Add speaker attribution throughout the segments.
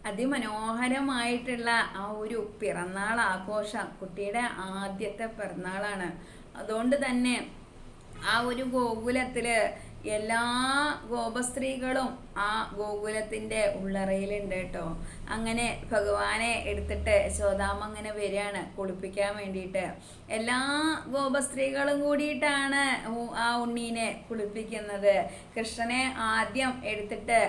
Speaker 1: അതിമനോഹരമായിട്ടുള്ള ആ ഒരു പിറന്നാൾ ആഘോഷം കുട്ടിയുടെ ആദ്യത്തെ പിറന്നാളാണ്. അതുകൊണ്ട് തന്നെ ആ ഒരു ഗോകുലത്തില് എല്ലാ ഗോപസ്ത്രീകളും ആ ഗോകുലത്തിന്റെ ഉള്ളറയിലുണ്ട് കേട്ടോ. അങ്ങനെ ഭഗവാനെ എടുത്തിട്ട് യശോദാമ്മ അങ്ങനെ വരികയാണ് കുളിപ്പിക്കാൻ വേണ്ടിയിട്ട്. എല്ലാ ഗോപസ്ത്രീകളും കൂടിയിട്ടാണ് ആ ഉണ്ണീനെ കുളിപ്പിക്കുന്നത്. കൃഷ്ണനെ ആദ്യം എടുത്തിട്ട്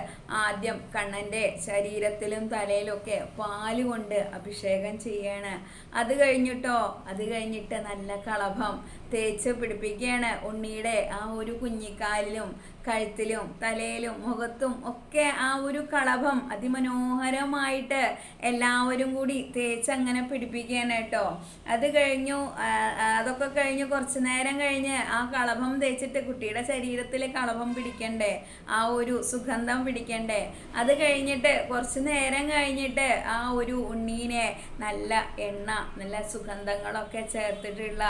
Speaker 1: ആദ്യം കണ്ണന്റെ ശരീരത്തിലും തലയിലും ഒക്കെ പാല് കൊണ്ട് അഭിഷേകം ചെയ്യാണ്. അത് കഴിഞ്ഞിട്ട് നല്ല കളഭം തേച്ച് പിടിപ്പിക്കുകയാണ്. ഉണ്ണിയുടെ ആ ഒരു കുഞ്ഞിക്കാലിലും കഴുത്തിലും തലയിലും മുഖത്തും ഒക്കെ ആ ഒരു കളഭം അതിമനോഹരമായിട്ട് എല്ലാവരും കൂടി തേച്ചങ്ങനെ പിടിപ്പിക്കുകയാണ് കേട്ടോ. അതൊക്കെ കഴിഞ്ഞു കുറച്ചു നേരം കഴിഞ്ഞ് ആ കളഭം തേച്ചിട്ട് കുട്ടിയുടെ ശരീരത്തിൽ കളഭം പിടിക്കണ്ടേ, ആ ഒരു സുഗന്ധം പിടിക്കണ്ടേ. അത് കഴിഞ്ഞിട്ട് കുറച്ചു നേരം കഴിഞ്ഞിട്ട് ആ ഒരു ഉണ്ണീനെ നല്ല എണ്ണ, നല്ല സുഗന്ധങ്ങളൊക്കെ ചേർത്തിട്ടുള്ള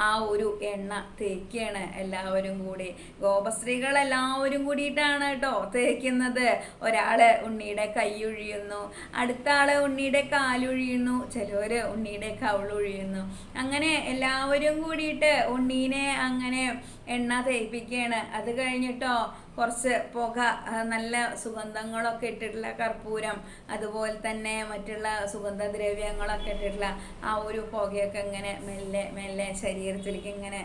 Speaker 1: ആ ഒരു എണ്ണ തേക്കുകയാണ് എല്ലാവരും കൂടി. ഗോപസ്ത്രീകളെല്ലാം എല്ലാവരും കൂടിയിട്ടാണ് കേട്ടോ തേക്കുന്നത്. ഒരാള് ഉണ്ണിയുടെ കൈയൊഴിയുന്നു, അടുത്ത ആള് ഉണ്ണിയുടെ കാലൊഴിയുന്നു, ചിലവര് ഉണ്ണിയുടെ കവിളൊഴിയുന്നു. അങ്ങനെ എല്ലാവരും കൂടിയിട്ട് ഉണ്ണീനെ അങ്ങനെ എണ്ണ തേപ്പിക്കുകയാണ്. അത് കഴിഞ്ഞിട്ടോ കുറച്ച് പുക, നല്ല സുഗന്ധങ്ങളൊക്കെ ഇട്ടിട്ടുള്ള കർപ്പൂരം, അതുപോലെ തന്നെ മറ്റുള്ള സുഗന്ധദ്രവ്യങ്ങളൊക്കെ ഇട്ടിട്ടുള്ള ആ ഒരു പുകയൊക്കെ ഇങ്ങനെ മെല്ലെ മെല്ലെ ശരീരത്തിലേക്ക് ഇങ്ങനെ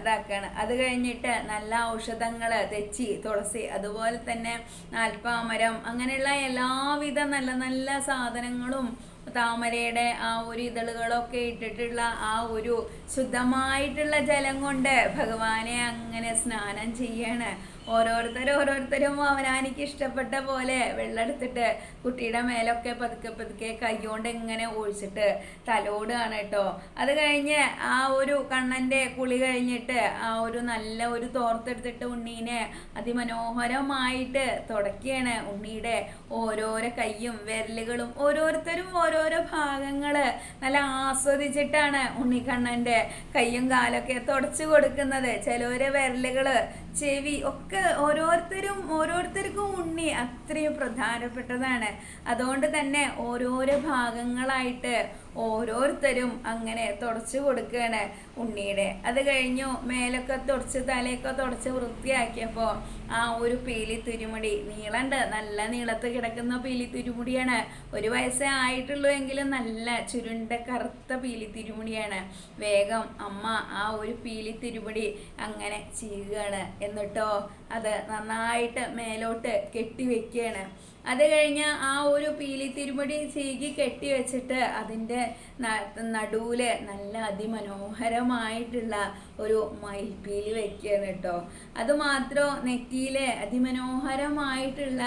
Speaker 1: ഇതാക്കുകയാണ്. അത് കഴിഞ്ഞിട്ട് നല്ല ഔഷധങ്ങൾ, തെച്ചി, തുളസി, അതുപോലെ തന്നെ നാൽപ്പാമരം, അങ്ങനെയുള്ള എല്ലാവിധ നല്ല നല്ല സാധനങ്ങളും താമരയുടെ ആ ഒരു ഇതളുകളൊക്കെ ഇട്ടിട്ടുള്ള ആ ഒരു ശുദ്ധമായിട്ടുള്ള ജലം കൊണ്ട് ഭഗവാനെ അങ്ങനെ സ്നാനം ചെയ്യാണ്. ഓരോരുത്തരും അവനാനിക്ക് ഇഷ്ടപ്പെട്ട പോലെ വെള്ളമെടുത്തിട്ട് കുട്ടിയുടെ മേലൊക്കെ പതുക്കെ കൈകൊണ്ട് ഇങ്ങനെ ഒഴിച്ചിട്ട് തലോടുകയാണ് കേട്ടോ. അത് കഴിഞ്ഞ് ആ ഒരു കണ്ണൻ്റെ കുളി കഴിഞ്ഞിട്ട് ആ ഒരു നല്ല ഒരു തോർത്തെടുത്തിട്ട് ഉണ്ണീനെ അതിമനോഹരമായിട്ട് തുടക്കുകയാണ്. ഉണ്ണിയുടെ ഓരോരോ കൈയും വിരലുകളും ഓരോരുത്തരും ഓരോരോ ഭാഗങ്ങള് നല്ല ആസ്വദിച്ചിട്ടാണ് ഉണ്ണിക്കണ്ണൻ്റെ കൈയും കാലൊക്കെ തുടച്ചു കൊടുക്കുന്നത്. ചിലവരെ വിരലുകള്, ചെവി ഒക്കെ ഓരോരുത്തർക്കും ഉണ്ണി അത്രയും പ്രധാനപ്പെട്ടതാണ്. അതുകൊണ്ട് തന്നെ ഓരോരോ ഭാഗങ്ങളായിട്ട് ഓരോരുത്തരും അങ്ങനെ തുടച്ചു കൊടുക്കുകയാണ് ഉണ്ണിയുടെ. അത് കഴിഞ്ഞു മേലൊക്കെ തുടച്ച് തലയൊക്കെ തുടച്ച് വൃത്തിയാക്കിയപ്പോൾ ആ ഒരു പീലി തിരുമുടി, നീളണ്ട്, നല്ല നീളത്ത് കിടക്കുന്ന പീലി തിരുമുടിയാണ്. ഒരു വയസ്സേ ആയിട്ടുള്ളൂ എങ്കിലും നല്ല ചുരുണ്ട കറുത്ത പീലി തിരുമുടിയാണ്. വേഗം അമ്മ ആ ഒരു പീലി തിരുമുടി അങ്ങനെ ചെയ്യുകയാണ്. എന്നിട്ടോ അത് നന്നായിട്ട് മേലോട്ട് കെട്ടിവെക്കുകയാണ്. അത് കഴിഞ്ഞ് ആ ഒരു പീലി തിരുമുടി ചീകി കെട്ടി വെച്ചിട്ട് അതിൻ്റെ നടുവില് നല്ല അതിമനോഹരമായിട്ടുള്ള ഒരു മയിൽപ്പീലി വെക്കുകയാണ് കേട്ടോ. അതുമാത്രം നെറ്റിയിലെ അതിമനോഹരമായിട്ടുള്ള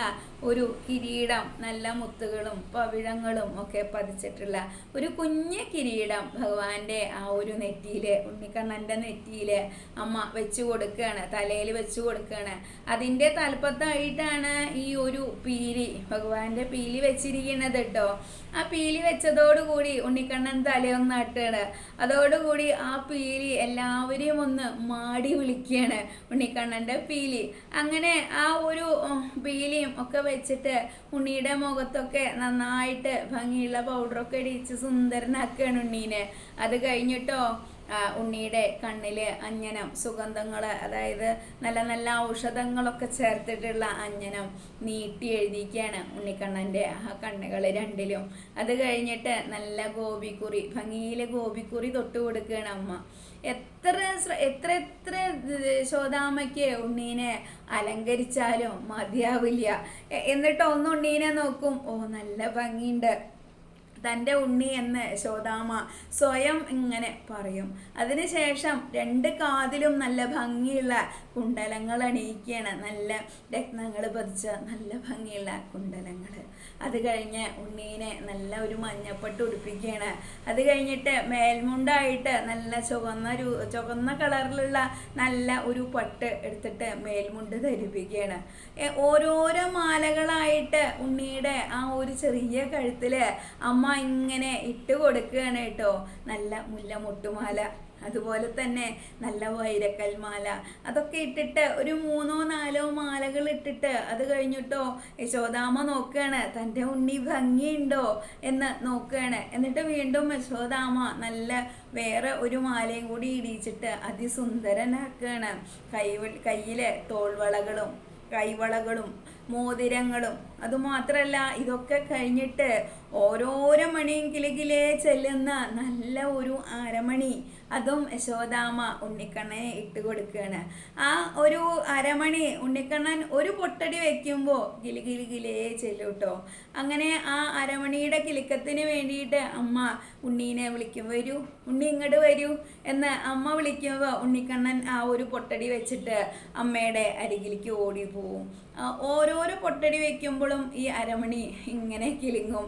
Speaker 1: ഒരു കിരീടം, നല്ല മുത്തുകളും പവിഴങ്ങളും ഒക്കെ പതിച്ചിട്ടുള്ള ഒരു കുഞ്ഞ് കിരീടം ഭഗവാന്റെ ആ ഒരു നെറ്റിയില്, ഉണ്ണിക്കണ്ണൻ്റെ നെറ്റിയില് അമ്മ വെച്ചു കൊടുക്കുകയാണ്, തലയിൽ വെച്ചു കൊടുക്കുകയാണ്. അതിൻ്റെ തലപ്പത്തായിട്ടാണ് ഈ ഒരു പീലി, ഭഗവാന്റെ പീലി വെച്ചിരിക്കുന്നത് കേട്ടോ. ആ പീലി വെച്ചതോടുകൂടി ഉണ്ണിക്കണ്ണൻ തലയൊന്നാട്ടാണ്. അതോടുകൂടി ആ പീലി എല്ലാവരെയും ഒന്ന് മാടി വിളിക്കുകയാണ് ഉണ്ണിക്കണ്ണൻ്റെ പീലി. അങ്ങനെ ആ ഒരു പീലിയും ഒക്കെ വെച്ചിട്ട് ഉണ്ണിയുടെ മുഖത്തൊക്കെ നന്നായിട്ട് ഭംഗിയുള്ള പൗഡറൊക്കെ ഇടിച്ച് സുന്ദരനാക്കുകയാണ് ഉണ്ണീനെ. അത് കഴിഞ്ഞിട്ടോ ഉണ്ണിയുടെ കണ്ണില് അഞ്ജനം, സുഗന്ധങ്ങള്, അതായത് നല്ല നല്ല ഔഷധങ്ങളൊക്കെ ചേർത്തിട്ടുള്ള അഞ്ജനം നീട്ടി എഴുതിക്കുകയാണ് ഉണ്ണിക്കണ്ണൻ്റെ ആ കണ്ണുകൾ രണ്ടിലും. അത് കഴിഞ്ഞിട്ട് നല്ല ഗോപിക്കുറി, ഭംഗിയിലെ ഗോപിക്കുറി തൊട്ട് കൊടുക്കുകയാണ് അമ്മ. എത്ര യശോദാമ്മയ്ക്ക് ഉണ്ണീനെ അലങ്കരിച്ചാലും മതിയാവില്ല. എന്നിട്ട് ഒന്ന് ഉണ്ണീനെ നോക്കും, ഓ നല്ല ഭംഗിയുണ്ട് തൻ്റെ ഉണ്ണി എന്ന് യശോദാമ്മ സ്വയം ഇങ്ങനെ പറയും. അതിനുശേഷം രണ്ട് കാതിലും നല്ല ഭംഗിയുള്ള കുണ്ടലങ്ങൾ അണിയിക്കുകയാണ്, നല്ല രത്നങ്ങൾ പതിച്ച നല്ല ഭംഗിയുള്ള കുണ്ടലങ്ങൾ. അത് കഴിഞ്ഞ് ഉണ്ണീനെ നല്ല ഒരു മഞ്ഞപ്പട്ട് ഉടുപ്പിക്കുകയാണ്. അത് കഴിഞ്ഞിട്ട് മേൽമുണ്ടായിട്ട് നല്ല ചുവന്ന കളറിലുള്ള നല്ല ഒരു പട്ട് എടുത്തിട്ട് മേൽമുണ്ട് ധരിപ്പിക്കുകയാണ്. ഓരോരോ മാലകളായിട്ട് ഉണ്ണിയുടെ ആ ഒരു ചെറിയ കഴുത്തിൽ അമ്മ ഇങ്ങനെ ഇട്ട് കൊടുക്കുകയാണ് കേട്ടോ. നല്ല മുല്ല മുട്ടുമാല, അതുപോലെ തന്നെ നല്ല വൈരക്കൽമാല അതൊക്കെ ഇട്ടിട്ട് ഒരു 3-4 മാലകൾ ഇട്ടിട്ട് അത് കഴിഞ്ഞിട്ടോ യശോദാമ്മ നോക്കുകയാണ് തൻ്റെ ഉണ്ണി ഭംഗിയുണ്ടോ എന്ന് നോക്കുകയാണ്. എന്നിട്ട് വീണ്ടും യശോദാമ്മ നല്ല വേറെ ഒരു മാലയും കൂടി ഇടിച്ചിട്ട് അതിസുന്ദരനാക്കുകയാണ്. കയ്യിലെ തോൾവളകളും കൈവളകളും മോതിരങ്ങളും. അതുമാത്രമല്ല, ഇതൊക്കെ കഴിഞ്ഞിട്ട് ഓരോരോ മണിയും കിലുകിലേ ചെല്ലുന്ന നല്ല ഒരു അരമണി അതും യശോദാമ്മ ഉണ്ണിക്കണ്ണനെ ഇട്ട് കൊടുക്കുകയാണ്. ആ ഒരു അരമണി ഉണ്ണിക്കണ്ണൻ ഒരു പൊട്ടടി വെക്കുമ്പോൾ കിലുകിലുകിലേ ചെല്ലും കേട്ടോ. അങ്ങനെ ആ അരമണിയുടെ കിലുക്കത്തിന് വേണ്ടിയിട്ട് അമ്മ ഉണ്ണീനെ വിളിക്കും, വരൂ ഉണ്ണി ഇങ്ങോട്ട് വരൂ എന്ന് അമ്മ വിളിക്കുമ്പോൾ ഉണ്ണിക്കണ്ണൻ ആ ഒരു പൊട്ടടി വെച്ചിട്ട് അമ്മയുടെ അരികിലേക്ക് ഓടിപ്പോവും. ഓരോരോ പൊട്ടടി വെക്കുമ്പോഴും ഈ അരമണി ഇങ്ങനെ കിലുങ്ങും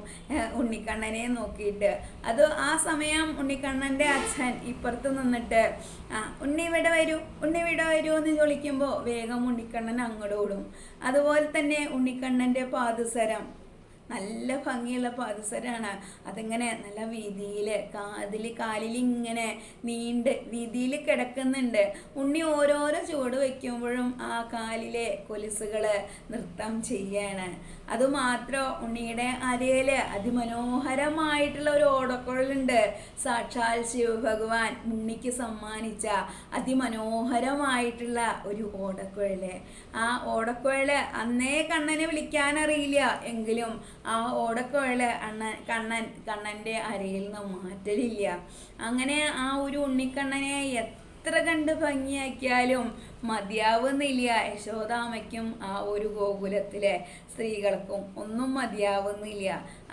Speaker 1: ഉണ്ണിക്കണ്ണനെ നോക്കിയിട്ട്. അത് ആ സമയം ഉണ്ണിക്കണ്ണൻ്റെ അച്ഛൻ ഇപ്പുറത്ത് നിന്നിട്ട് ഉണ്ണി ഇവിടെ വരൂ എന്ന് ചോദിക്കുമ്പോൾ വേഗം ഉണ്ണിക്കണ്ണൻ അങ്ങോട്ട് ഓടും. അതുപോലെ തന്നെ ഉണ്ണിക്കണ്ണൻ്റെ പാദസരം നല്ല ഭംഗിയുള്ള പാദസരമാണ്. അതിങ്ങനെ നല്ല വീതിയിൽ കാലിൽ ഇങ്ങനെ നീണ്ട് വീതിയിൽ കിടക്കുന്നുണ്ട്. ഉണ്ണി ഓരോരോ ചുവട് വയ്ക്കുമ്പോഴും ആ കാലിലെ കൊലുസുകൾ നൃത്തം ചെയ്യാണ്. അതുമാത്രം ഉണ്ണിയുടെ അരയിൽ അതിമനോഹരമായിട്ടുള്ള ഒരു ഓടക്കുഴലുണ്ട്. സാക്ഷാൽ ശിവഭഗവാൻ ഉണ്ണിക്ക് സമ്മാനിച്ച അതിമനോഹരമായിട്ടുള്ള ഒരു ഓടക്കുഴല്. ആ ഓടക്കുഴല് അന്നേ കണ്ണനെ വിളിക്കാനറിയില്ല എങ്കിലും ആ ഓടക്കുഴല് കണ്ണൻ്റെ അരയിൽ നിന്ന് മാറ്റലില്ല. അങ്ങനെ ആ ഒരു ഉണ്ണിക്കണ്ണനെ എത്ര കണ്ട് ഭംഗിയാക്കിയാലും മതിയാവുന്നില്ല. യശോദാമ്മയ്ക്കും ആ ഒരു ഗോകുലത്തിലെ സ്ത്രീകൾക്കും ഒന്നും മതിയാവുന്നില്ല.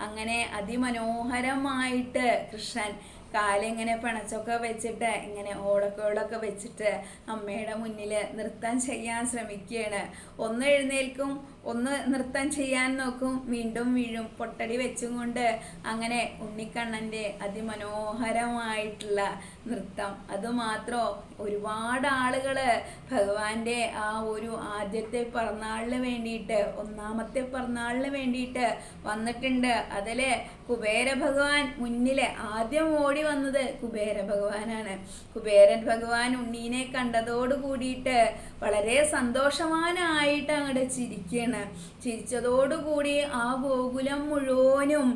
Speaker 1: അങ്ങനെ അതിമനോഹരമായിട്ട് കൃഷ്ണൻ കാലിങ്ങനെ പിണച്ചൊക്കെ വെച്ചിട്ട് ഇങ്ങനെ ഓടക്കുഴലൊക്കെ വെച്ചിട്ട് അമ്മയുടെ മുന്നിൽ നൃത്തം ചെയ്യാൻ ശ്രമിക്കുകയാണ്. ഒന്ന് എഴുന്നേൽക്കും, ഒന്ന് നൃത്തം ചെയ്യാൻ നോക്കും, വീണ്ടും വീഴും, പൊട്ടടി വെച്ചും കൊണ്ട് അങ്ങനെ ഉണ്ണിക്കണ്ണൻ്റെ അതിമനോഹരമായിട്ടുള്ള നൃത്തം. അതുമാത്രോ ഒരുപാട് ആളുകൾ ഭഗവാന്റെ ആ ഒരു ആദ്യത്തെ പിറന്നാളിന് വേണ്ടിയിട്ട്, ഒന്നാമത്തെ പിറന്നാളിന് വേണ്ടിയിട്ട് വന്നിട്ടുണ്ട്. അതിൽ കുബേര ഭഗവാൻ മുന്നിൽ ആദ്യം ഓടി വന്നത് കുബേര ഭഗവാനാണ്. കുബേരൻ ഭഗവാൻ ഉണ്ണീനെ കണ്ടതോട് കൂടിയിട്ട് വളരെ സന്തോഷവാനായിട്ട് അങ്ങോട്ട് ചിരിക്കുകയാണ്. ചിരിച്ചതോടുകൂടി ആ ഗോകുലം മുഴുവനും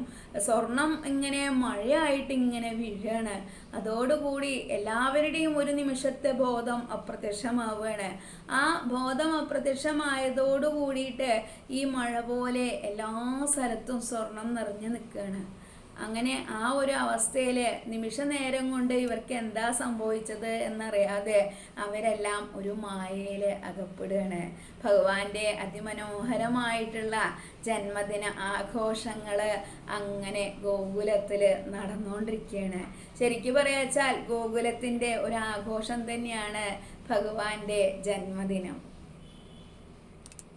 Speaker 1: സ്വർണം ഇങ്ങനെ മഴയായിട്ട് ഇങ്ങനെ വീഴാണ്. അതോടുകൂടി എല്ലാവരുടെയും ഒരു നിമിഷത്തെ ബോധം അപ്രത്യക്ഷമാവുകയാണ്. ആ ബോധം അപ്രത്യക്ഷമായതോടു കൂടിയിട്ട് ഈ മഴ പോലെ എല്ലാ സ്ഥലത്തും സ്വർണം നിറഞ്ഞു നിൽക്കുകയാണ്. അങ്ങനെ ആ ഒരു അവസ്ഥയിൽ നിമിഷ നേരം കൊണ്ട് ഇവർക്ക് എന്താ സംഭവിച്ചത് എന്നറിയാതെ അവരെല്ലാം ഒരു മായയിൽ അകപ്പെടുകയാണ്. ഭഗവാന്റെ അതിമനോഹരമായിട്ടുള്ള ജന്മദിന ആഘോഷങ്ങൾ അങ്ങനെ ഗോകുലത്തിൽ നടന്നുകൊണ്ടിരിക്കുകയാണ്. ശരിക്കും പറയാച്ചാൽ ഗോകുലത്തിൻ്റെ ഒരു ആഘോഷം തന്നെയാണ് ഭഗവാന്റെ ജന്മദിനം.